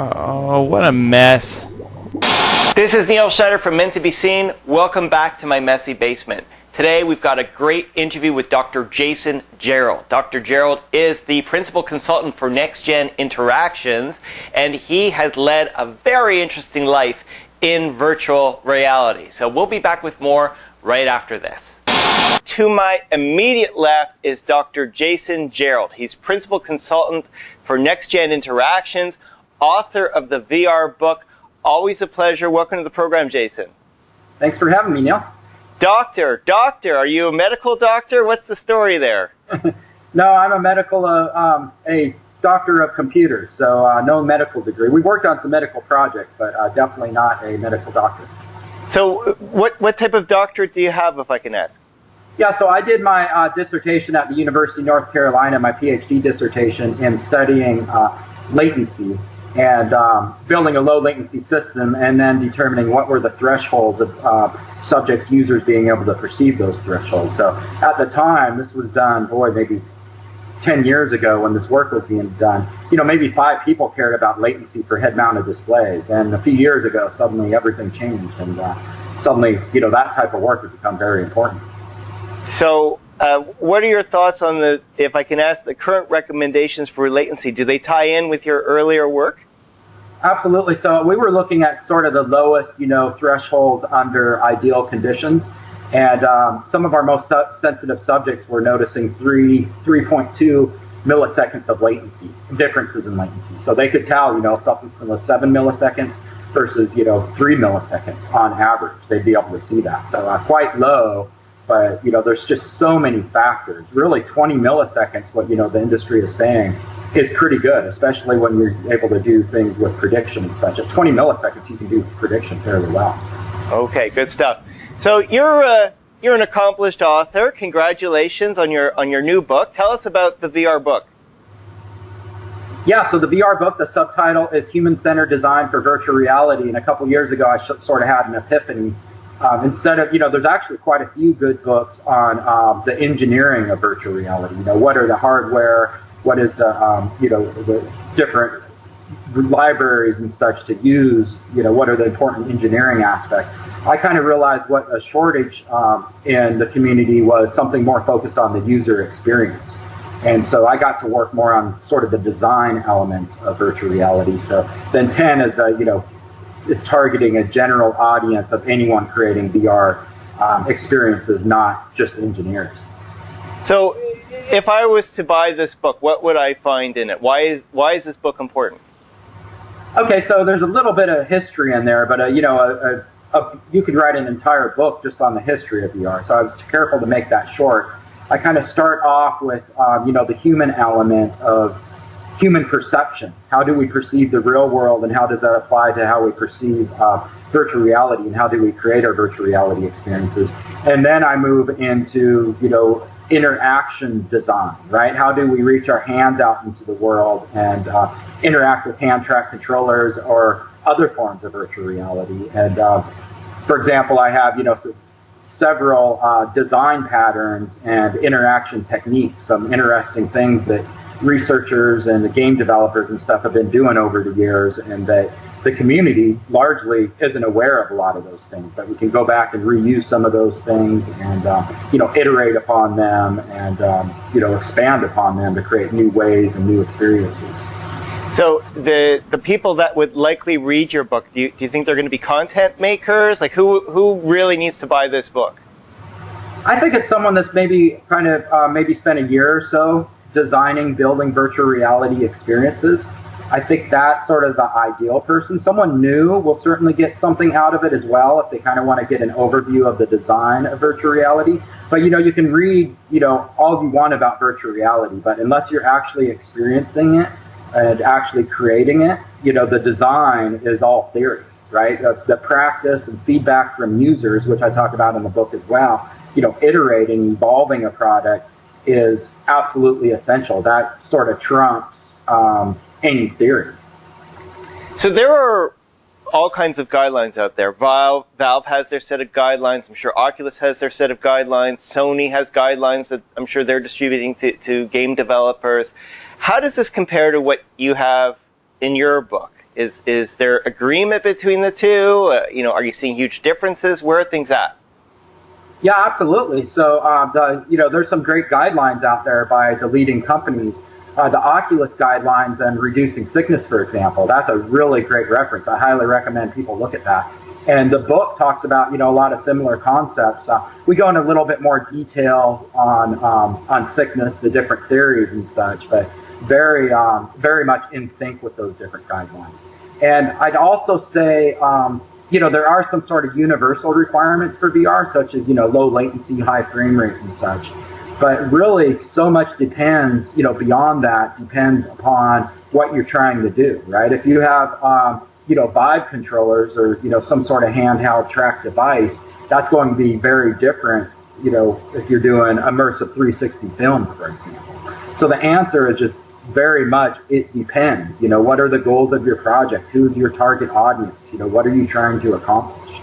Oh, what a mess. This is Schneider from Meant to Be Seen. Welcome back to my messy basement. Today we've got a great interview with Dr. Jason Gerald. Dr. Gerald is the principal consultant for Nextgen Interactions, and he has led a very interesting life in virtual reality. So we'll be back with more right after this. To my immediate left is Dr. Jason Gerald. He's principal consultant for Nextgen Interactions, author of the VR book. Always a pleasure. Welcome to the program, Jason. Thanks for having me, Neil. Doctor, are you a medical doctor? What's the story there? No, I'm a doctor of computers, so no medical degree. We worked on some medical projects, but definitely not a medical doctor. So what type of doctorate do you have, if I can ask? Yeah, so I did my dissertation at the University of North Carolina, my PhD dissertation in studying latency and building a low latency system, and then determining what were the thresholds of subjects, users being able to perceive those thresholds. So at the time, this was done, maybe 10 years ago when this work was being done, maybe 5 people cared about latency for head-mounted displays. And a few years ago, suddenly everything changed, and suddenly, that type of work has become very important. So what are your thoughts on if I can ask, the current recommendations for latency? Do they tie in with your earlier work? Absolutely. So we were looking at sort of the lowest, thresholds under ideal conditions. And some of our most sensitive subjects were noticing 3.2 milliseconds of latency, differences in latency. So they could tell, something from 7 milliseconds versus, 3 milliseconds on average. They'd be able to see that. So quite low. But, there's just so many factors. Really, 20 milliseconds, what, the industry is saying, is pretty good, especially when you're able to do things with prediction and such. At 20 milliseconds, you can do prediction fairly well. Okay, good stuff. So you're an accomplished author. Congratulations on your new book. Tell us about the VR book. Yeah, so the VR book, the subtitle is Human-Centered Design for Virtual Reality. And a couple years ago, I sort of had an epiphany. Instead of, there's actually quite a few good books on the engineering of virtual reality. What are the hardware? What is the different libraries and such to use? What are the important engineering aspects? I kind of realized what a shortage in the community was, something more focused on the user experience. And so I got to work more on sort of the design element of virtual reality. So then 10 is the, is targeting a general audience of anyone creating VR experiences, not just engineers. So if I was to buy this book, what would I find in it? Why is this book important? Okay, so there's a little bit of history in there, but you could write an entire book just on the history of VR. So I was careful to make that short. I kind of start off with the human element of human perception. How do we perceive the real world, and how does that apply to how we perceive virtual reality, and how do we create our virtual reality experiences? And then I move into, interaction design, right? How do we reach our hands out into the world and interact with hand track controllers or other forms of virtual reality? And for example, I have, several design patterns and interaction techniques, some interesting things that researchers and the game developers and stuff have been doing over the years, and that the community largely isn't aware of a lot of those things, but we can go back and reuse some of those things and iterate upon them and expand upon them to create new ways and new experiences. So the people that would likely read your book, do you think they're going to be content makers? Like who really needs to buy this book? I think it's someone that's maybe maybe spent a year or so designing, building virtual reality experiences. I think that's sort of the ideal person. Someone new will certainly get something out of it as well if they kind of want to get an overview of the design of virtual reality. But you can read all you want about virtual reality, but unless you're actually experiencing it and actually creating it, the design is all theory, right? The practice and feedback from users, which I talk about in the book as well, iterating, evolving a product is absolutely essential. That sort of trumps any theory. So there are all kinds of guidelines out there. Valve has their set of guidelines. I'm sure Oculus has their set of guidelines. Sony has guidelines that I'm sure they're distributing to game developers. How does this compare to what you have in your book? Is there agreement between the two? Are you seeing huge differences? Where are things at? Yeah, absolutely. So, there's some great guidelines out there by the leading companies. The Oculus guidelines and reducing sickness, for example, that's a really great reference. I highly recommend people look at that. And the book talks about, a lot of similar concepts. We go into a little bit more detail on sickness, the different theories and such, but very much in sync with those different guidelines. And I'd also say, there are some sort of universal requirements for VR, such as, low latency, high frame rate and such. But really, so much depends, beyond that, depends upon what you're trying to do, right? If you have, Vive controllers or, some sort of handheld track device, that's going to be very different, if you're doing immersive 360 film, for example. So the answer is just very much, it depends. What are the goals of your project? Who's your target audience? What are you trying to accomplish?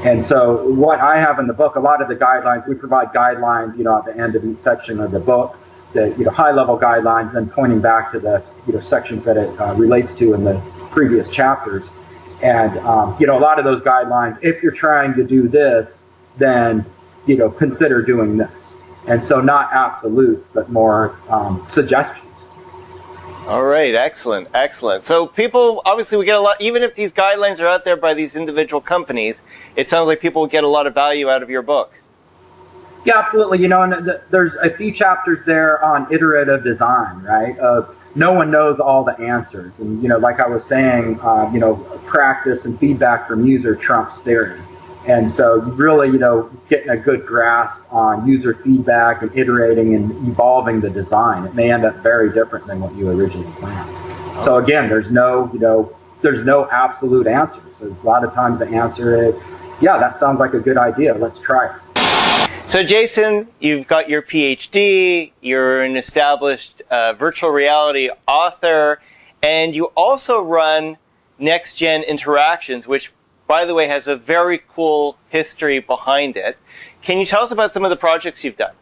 And so what I have in the book, a lot of the guidelines, we provide guidelines, at the end of each section of the book, the high-level guidelines, and pointing back to the sections that it relates to in the previous chapters. And a lot of those guidelines, if you're trying to do this, then consider doing this. And so not absolute, but more suggestions. All right, excellent, excellent. So people, obviously we get a lot, even if these guidelines are out there by these individual companies, it sounds like people will get a lot of value out of your book. Yeah, absolutely. And there's a few chapters there on iterative design, right? No one knows all the answers. And, like I was saying, practice and feedback from user trumps theory. And so really, getting a good grasp on user feedback and iterating and evolving the design, it may end up very different than what you originally planned. So again, there's no absolute answers. So a lot of times the answer is, yeah, that sounds like a good idea. Let's try it. So Jason, you've got your PhD, you're an established virtual reality author, and you also run Nextgen Interactions, which, by the way, has a very cool history behind it. Can you tell us about some of the projects you've done?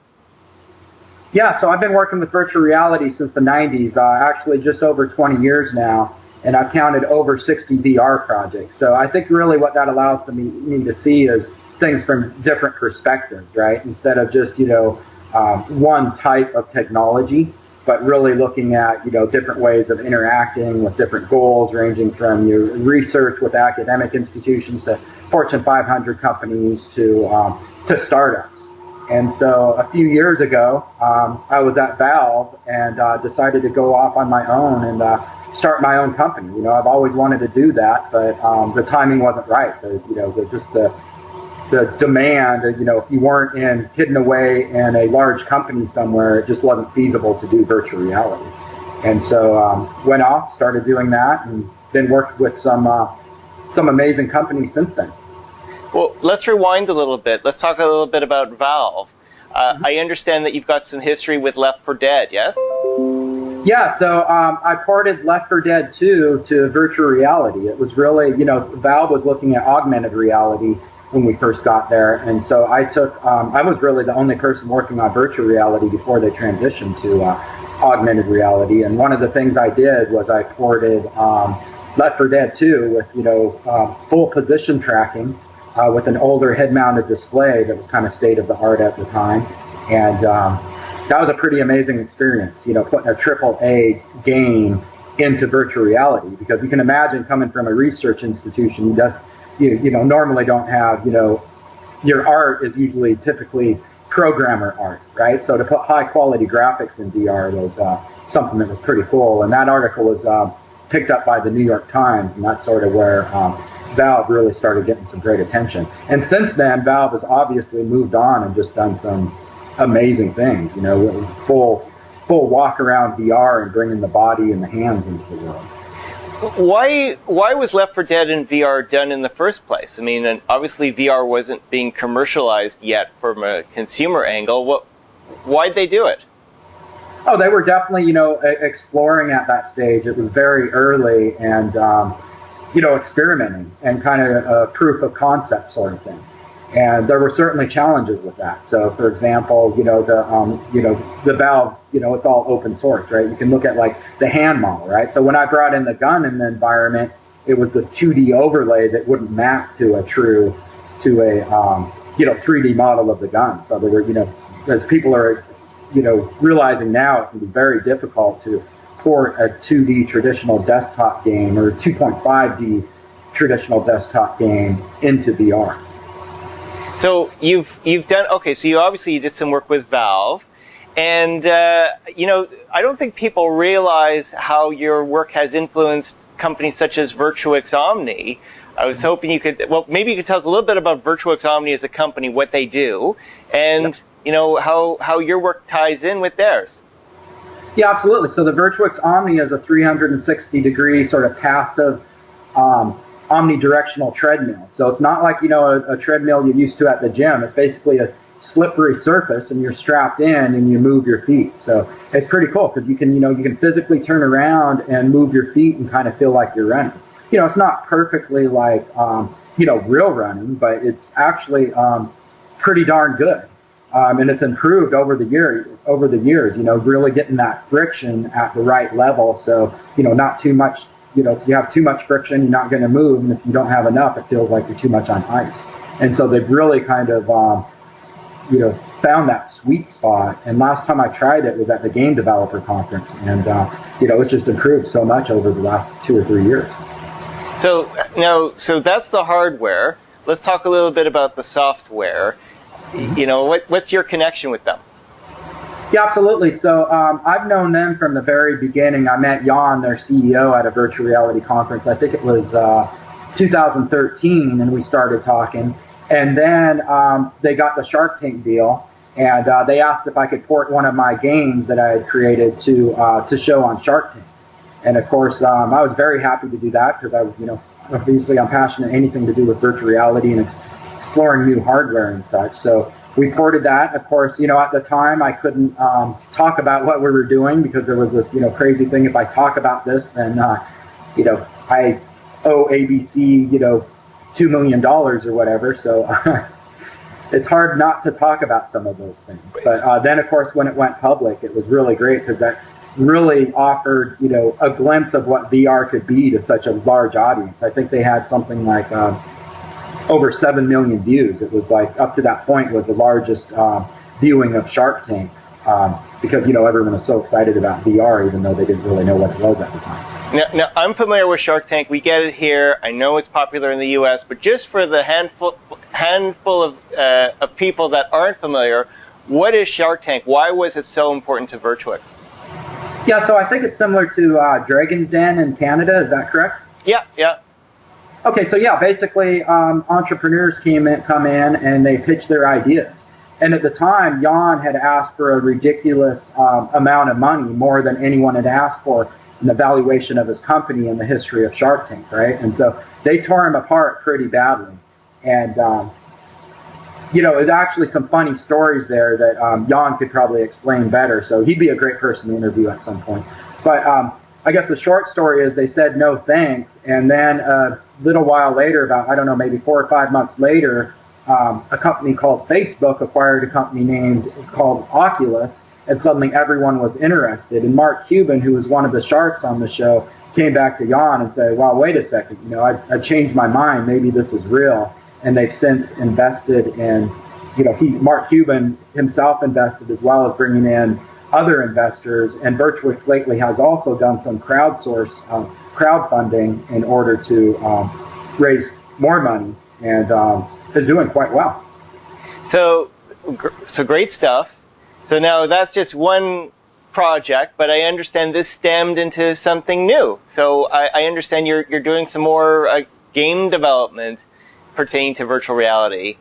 Yeah, so I've been working with virtual reality since the 90s, actually just over 20 years now, and I've counted over 60 VR projects. So I think really what that allows me to see is things from different perspectives, right? Instead of just, one type of technology, but really looking at, different ways of interacting with different goals, ranging from your research with academic institutions to Fortune 500 companies to startups. And so a few years ago, I was at Valve and decided to go off on my own and start my own company. I've always wanted to do that, but the timing wasn't right. The demand, if you weren't hidden away in a large company somewhere, it just wasn't feasible to do virtual reality. And so went off, started doing that, and then worked with some amazing companies since then. Well, let's rewind a little bit. Let's talk a little bit about Valve. I understand that you've got some history with Left 4 Dead, yes? Yeah, so I ported Left 4 Dead 2 to virtual reality. It was really, Valve was looking at augmented reality when we first got there, and so I was really the only person working on virtual reality before they transitioned to augmented reality. And one of the things I did was I ported Left 4 Dead 2 with, full position tracking with an older head-mounted display that was kind of state-of-the-art at the time. And that was a pretty amazing experience, putting a AAA game into virtual reality, because you can imagine coming from a research institution, you normally don't have, your art is usually typically programmer art, right? So to put high quality graphics in VR was something that was pretty cool. And that article was picked up by the New York Times, and that's sort of where Valve really started getting some great attention. And since then, Valve has obviously moved on and just done some amazing things, full walk around VR and bringing the body and the hands into the world. Why was Left 4 Dead in VR done in the first place? I mean, and obviously VR wasn't being commercialized yet from a consumer angle. Why'd they do it? Oh, they were definitely, exploring at that stage. It was very early and, experimenting and kind of a proof of concept sort of thing. And there were certainly challenges with that. So, for example, the Valve, it's all open source, right? You can look at like the hand model, right? So when I brought in the gun in the environment, it was the 2D overlay that wouldn't map to a 3D model of the gun. So there were, as people are, realizing now, it can be very difficult to port a 2D traditional desktop game or 2.5D traditional desktop game into VR. So you've done, okay, so you obviously did some work with Valve, and I don't think people realize how your work has influenced companies such as Virtuix Omni. I was hoping you could, maybe you could tell us a little bit about Virtuix Omni as a company, what they do, and how your work ties in with theirs. Yeah, absolutely. So the Virtuix Omni is a 360-degree sort of passive omnidirectional treadmill. So it's not like, a treadmill you're used to at the gym. It's basically a slippery surface, and you're strapped in and you move your feet. So it's pretty cool because you can physically turn around and move your feet and kind of feel like you're running. It's not perfectly like, real running, but it's actually pretty darn good. And it's improved over the years, really getting that friction at the right level. So, not too much, if you have too much friction, you're not going to move. And if you don't have enough, it feels like you're too much on ice. And so they've really kind of, found that sweet spot. And last time I tried it was at the Game Developer Conference. And, it's just improved so much over the last 2 or 3 years. So that's the hardware. Let's talk a little bit about the software. What's your connection with them? Yeah, absolutely. So I've known them from the very beginning. I met Jan, their CEO, at a virtual reality conference. I think it was 2013, and we started talking. And then they got the Shark Tank deal, and they asked if I could port one of my games that I had created to show on Shark Tank. And of course, I was very happy to do that because I was, obviously I'm passionate anything to do with virtual reality and exploring new hardware and such. So we ported that. Of course, at the time I couldn't talk about what we were doing because there was this, crazy thing. If I talk about this, then, I owe ABC, $2 million or whatever. So it's hard not to talk about some of those things. But then, of course, when it went public, it was really great because that really offered, a glimpse of what VR could be to such a large audience. I think they had something like over 7 million views. It was like, up to that point, was the largest viewing of Shark Tank because, everyone was so excited about VR, even though they didn't really know what it was at the time. Now, I'm familiar with Shark Tank. We get it here. I know it's popular in the U.S., but just for the handful of people that aren't familiar, what is Shark Tank? Why was it so important to Virtuix? Yeah, so I think it's similar to Dragon's Den in Canada. Is that correct? Yeah. Okay, so yeah, basically entrepreneurs come in and they pitch their ideas. And at the time, Jan had asked for a ridiculous amount of money, more than anyone had asked for in the valuation of his company in the history of Shark Tank, right? And so they tore him apart pretty badly. And, there's actually some funny stories there that Jan could probably explain better. So he'd be a great person to interview at some point. But I guess the short story is they said no thanks. And then a little while later, about, I don't know, maybe 4 or 5 months later, a company called Facebook acquired a company called Oculus. And suddenly everyone was interested. And Mark Cuban, who was one of the sharks on the show, came back to Jan and said, well, wait a second, I changed my mind. Maybe this is real. And they've since invested in, Mark Cuban himself invested as well as bringing in other investors. And Virtuix lately has also done some crowdfunding in order to raise more money and is doing quite well. So great stuff. So now that's just one project, but I understand this stemmed into something new. So I understand you're doing some more game development pertaining to virtual reality.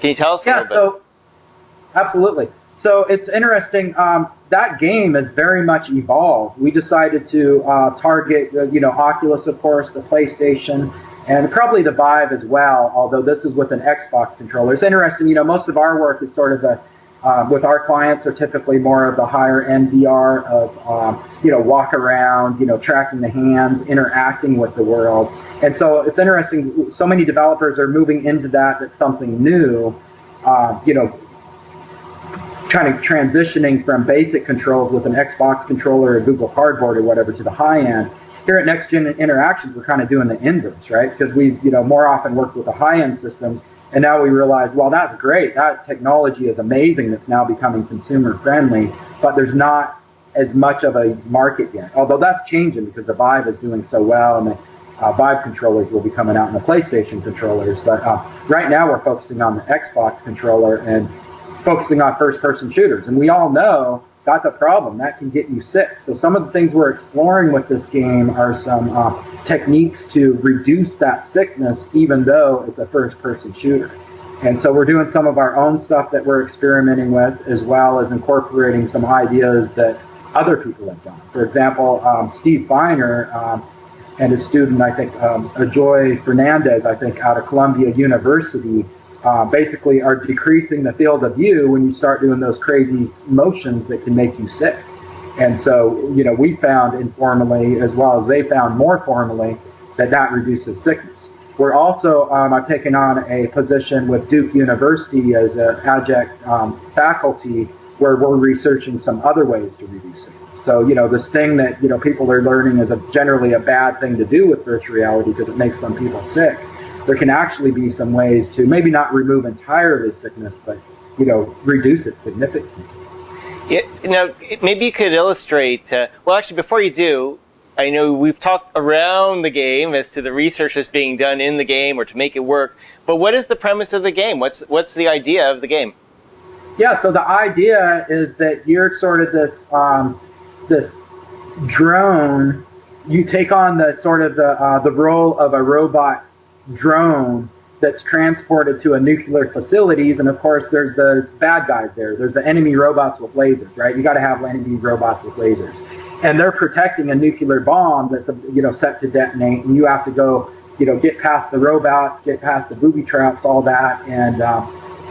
Can you tell us a little bit? So, absolutely. So it's interesting. That game has very much evolved. We decided to target, Oculus, of course, the PlayStation, and probably the Vive as well, although this is with an Xbox controller. It's interesting, most of our work is sort of with our clients are typically more of the higher end VR of, walk around, tracking the hands, interacting with the world. And so it's interesting, so many developers are moving into that. It's something new, kind of transitioning from basic controls with an Xbox controller or Google Cardboard or whatever to the high end. Here at Nextgen Interactions, we're kind of doing the inverse, right? Because we've, more often worked with the high-end systems, and now we realize, well, that's great. That technology is amazing. That's now becoming consumer-friendly, but there's not as much of a market yet. Although that's changing because the Vive is doing so well, and the Vive controllers will be coming out, and the PlayStation controllers. But right now, we're focusing on the Xbox controller and focusing on first-person shooters. And we all know that's a problem. That can get you sick. So some of the things we're exploring with this game are some techniques to reduce that sickness, even though it's a first-person shooter. And so we're doing some of our own stuff that we're experimenting with, as well as incorporating some ideas that other people have done. For example, Steve Feiner and his student, I think, Ajoy Fernandez, I think, out of Columbia University, basically are decreasing the field of view when you start doing those crazy motions that can make you sick. And so, we found informally, as well as they found more formally, that reduces sickness. We're also, I've taken on a position with Duke University as an adjunct faculty where we're researching some other ways to reduce sickness. So, this thing that, people are learning is generally a bad thing to do with virtual reality because it makes some people sick. There can actually be some ways to maybe not remove entirely sickness, but, reduce it significantly. Yeah, maybe you could illustrate, well, actually, before you do, I know we've talked around the game as to the research that's being done in the game or to make it work, but what is the premise of the game? What's the idea of the game? Yeah, so the idea is that you're sort of this drone. You take on the role of a robot drone that's transported to a nuclear facilities, and of course there's the bad guys there. There's the enemy robots with lasers, right? You got to have enemy robots with lasers, and they're protecting a nuclear bomb that's set to detonate, and you have to go get past the robots, get past the booby traps, all that, and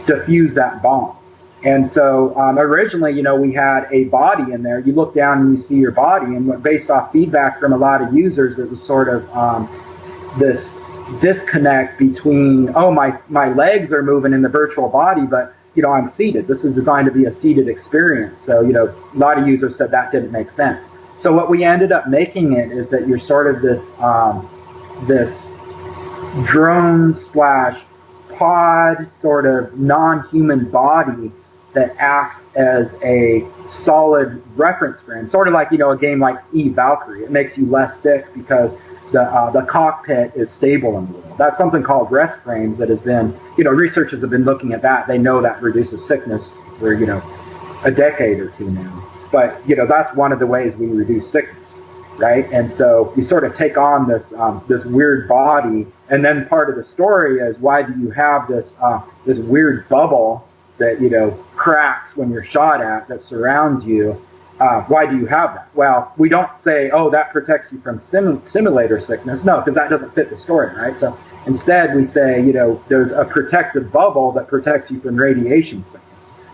defuse that bomb. And so originally, we had a body in there. You look down and you see your body, and based off feedback from a lot of users, there was sort of this disconnect between, my legs are moving in the virtual body, but I'm seated. This is designed to be a seated experience. So a lot of users said that didn't make sense. So what we ended up making it is that you're sort of this drone / pod sort of non-human body that acts as a solid reference frame, sort of like a game like Valkyrie. It makes you less sick because the cockpit is stable in the world. That's something called rest frames that has been, researchers have been looking at that. They know that reduces sickness for, a decade or two now. But, that's one of the ways we reduce sickness, right? And so you sort of take on this weird body, and then part of the story is, why do you have this weird bubble that, cracks when you're shot at, that surrounds you? Why do you have that? Well, we don't say, that protects you from simulator sickness. No, because that doesn't fit the story, right? So instead we say, there's a protective bubble that protects you from radiation sickness.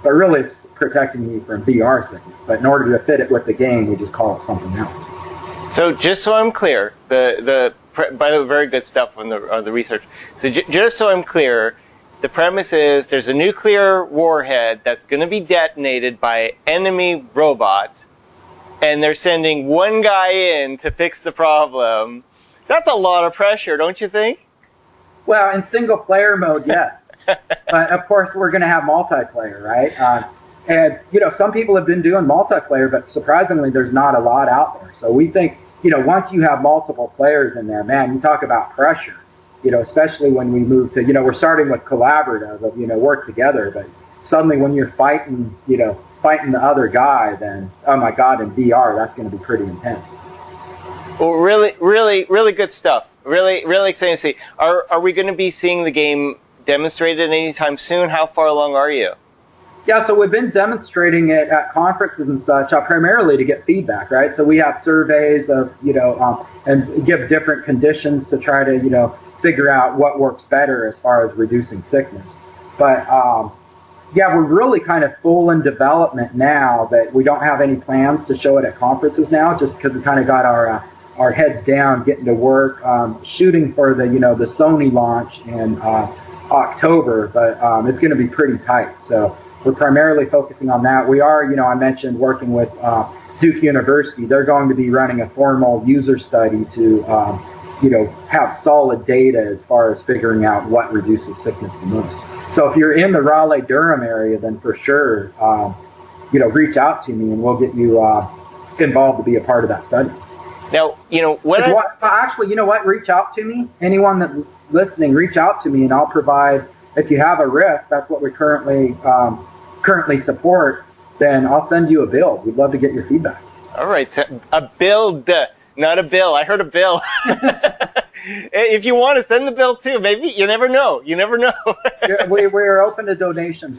But really it's protecting you from VR sickness. But in order to fit it with the game, we just call it something else. So just so I'm clear, by the way, very good stuff on the research. So just so I'm clear, the premise is there's a nuclear warhead that's going to be detonated by enemy robots, and they're sending one guy in to fix the problem. That's a lot of pressure, don't you think? Well, in single player mode, yes. But of course, we're going to have multiplayer, right? And, some people have been doing multiplayer, but surprisingly, there's not a lot out there. So we think, once you have multiple players in there, man, you talk about pressure. Especially when we move to, we're starting with collaborative of, work together, but suddenly when you're fighting the other guy, then, oh my God, in VR, that's going to be pretty intense. Well, really good stuff. Really exciting to see. Are we going to be seeing the game demonstrated anytime soon? How far along are you? Yeah, so we've been demonstrating it at conferences and such, primarily to get feedback, right? So we have surveys of, and give different conditions to try to, figure out what works better as far as reducing sickness. But yeah, we're really kind of full in development now, that we don't have any plans to show it at conferences now, just because we kind of got our heads down, getting to work, shooting for the the Sony launch in October, but it's going to be pretty tight. So we're primarily focusing on that. We are, I mentioned working with Duke University, they're going to be running a formal user study to, have solid data as far as figuring out what reduces sickness the most. So if you're in the Raleigh-Durham area, then for sure, reach out to me and we'll get you involved to be a part of that study. Now, actually, you know what? Reach out to me. Anyone that's listening, reach out to me, and I'll provide. If you have a RIF, that's what we currently support. Then I'll send you a build. We'd love to get your feedback. All right, so a build, not a bill. I heard a bill. If you want to send the bill too, maybe you never know. You never know. We're open to donations.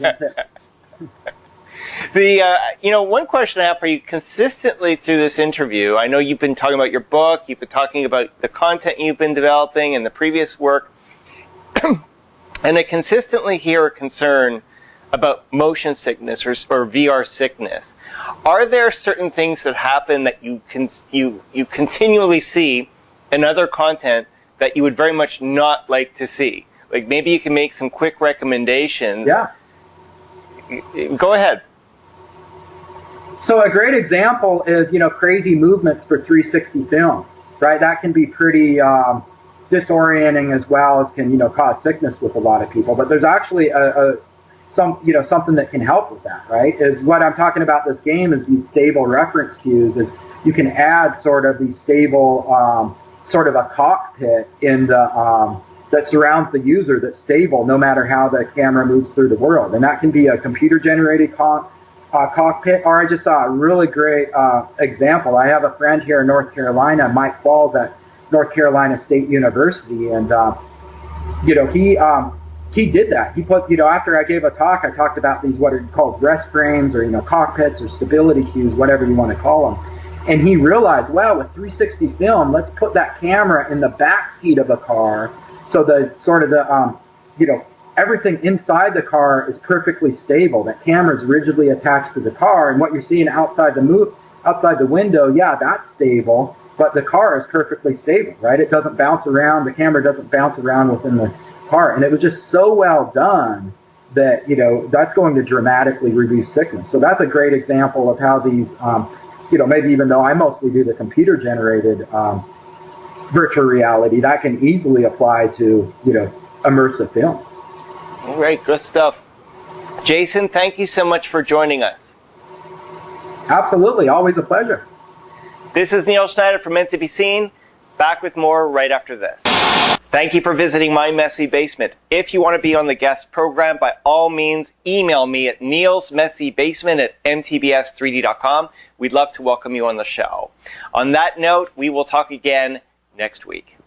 One question I have for you consistently through this interview, I know you've been talking about your book, you've been talking about the content you've been developing and the previous work, and I consistently hear a concern about motion sickness or VR sickness. Are there certain things that happen that you continually see in other content that you would very much not like to see? Like maybe you can make some quick recommendations. Yeah. Go ahead. So a great example is, crazy movements for 360 film, right? That can be pretty disorienting as well as can, cause sickness with a lot of people. But there's actually something that can help with that, right? Is what I'm talking about this game is these stable reference cues is you can add sort of these stable, sort of a cockpit in the, that surrounds the user that's stable no matter how the camera moves through the world. And that can be a computer-generated cockpit, or I just saw a really great example. I have a friend here in North Carolina, Mike Falls at North Carolina State University, and he did that. He put, after I gave a talk, I talked about these what are called rest frames or cockpits or stability cues, whatever you want to call them. And he realized, well, with 360 film, let's put that camera in the back seat of a car, so the sort of the everything inside the car is perfectly stable. That camera is rigidly attached to the car, and what you're seeing outside the window, yeah, that's stable, but the car is perfectly stable, right? It doesn't bounce around. The camera doesn't bounce around within the car, and it was just so well done that that's going to dramatically reduce sickness. So that's a great example of how these, maybe even though I mostly do the computer-generated virtual reality, that can easily apply to immersive film. All right, good stuff. Jason, thank you so much for joining us. Absolutely, always a pleasure. This is Neil Schneider from Meant to Be Seen. Back with more right after this. Thank you for visiting my messy basement. If you want to be on the guest program, by all means, email me at neilsmessybasement@mtbs3d.com. We'd love to welcome you on the show. On that note, we will talk again next week.